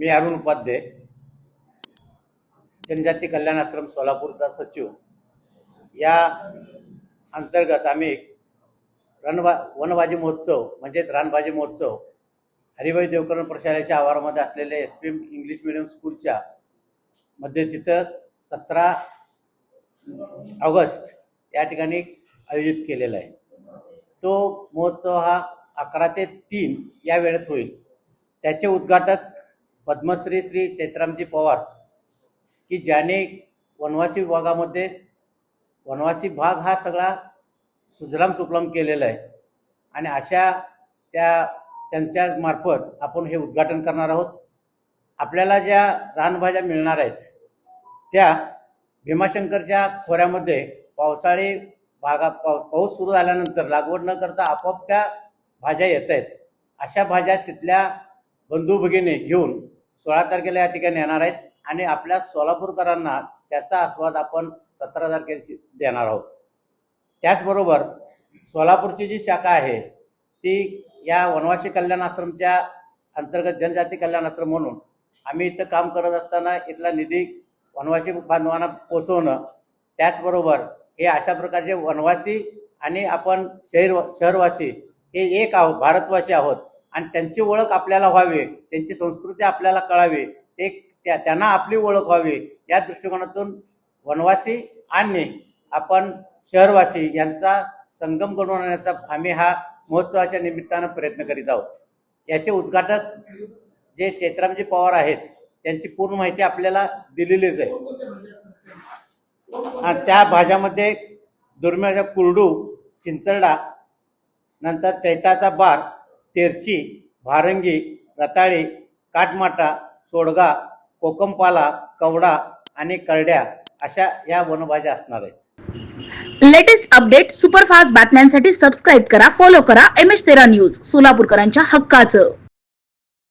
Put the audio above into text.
मी अरुण उपाध्याय, जनजाती कल्याण आश्रम सोलापूरचा सचिव। या अंतर्गत आम्ही वनभाजी महोत्सव म्हणजे रानभाजी महोत्सव हरिभाई देवकरण प्रशालेच्या आवारामध्ये असलेल्या एसपीएम इंग्लिश मीडियम स्कूलच्या मध्ये तिथं 17 ऑगस्ट या ठिकाणी आयोजित केलेला आहे। तो महोत्सव हा 11 ते 3 या वेळेत होईल। त्याचे उद्घाटक पद्मश्री श्री चैत्रामजी पवार की ज्याने वनवासी विभागामध्ये वनवासी भाग हा सगळा सुजलाम सुफलाम केलेला आहे आणि अशा त्यांच्या मार्फत आपण हे उद्घाटन करणार आहोत। आपल्याला ज्या रानभाज्या मिळणार आहेत त्या भीमाशंकरच्या खोऱ्यामध्ये पावसाळी पाऊस सुरू झाल्यानंतर लागवड न करता आपोआप त्या भाज्या येत आहेत। अशा भाज्या तिथल्या बंधू भगिनी घेऊन 16 तारखेला या ठिकाणी येणार आहेत आणि आपल्या सोलापूरकरांना त्याचा आस्वाद आपण 17 तारखेला देणार आहोत। त्याचबरोबर सोलापूरची जी शाखा आहे ती या वनवासी कल्याण आश्रमच्या अंतर्गत जनजाती कल्याण आश्रम म्हणून आम्ही इथं काम करत असताना इथला निधी वनवासी बांधवांना पोचवणं, त्याचबरोबर हे अशा प्रकारचे वनवासी आणि आपण शहरवासी हे एक आहोत, भारतवासी आहोत आणि त्यांची ओळख आपल्याला व्हावी, त्यांची संस्कृती आपल्याला कळावी, त्यांना आपली ओळख व्हावी या दृष्टिकोनातून वनवासी आणि आपण शहरवासी यांचा संगम घडवून आणण्याचा आम्ही हा महोत्सवाच्या निमित्तानं प्रयत्न करीत आहोत। याचे उद्घाटक जे चैत्रामजी पवार आहेत त्यांची पूर्ण माहिती आपल्याला दिलेलीच आहे। त्या भाज्यामध्ये दुर्मिळाचा कुरडू, चिंचरडा, नंतर चैताचा बार, तेरची, भारंगी, रताळी, काटमाटा, सोडगा, कोकमपाला, कवडा आणि करड्या अशा या वनभाज्या असणार आहेत। लेटेस्ट अपडेट सुपरफास्ट बातम्यांसाठी सबस्क्राइब करा, फॉलो करा MS13 न्यूज, सोलापूरकरांच्या हक्काचं।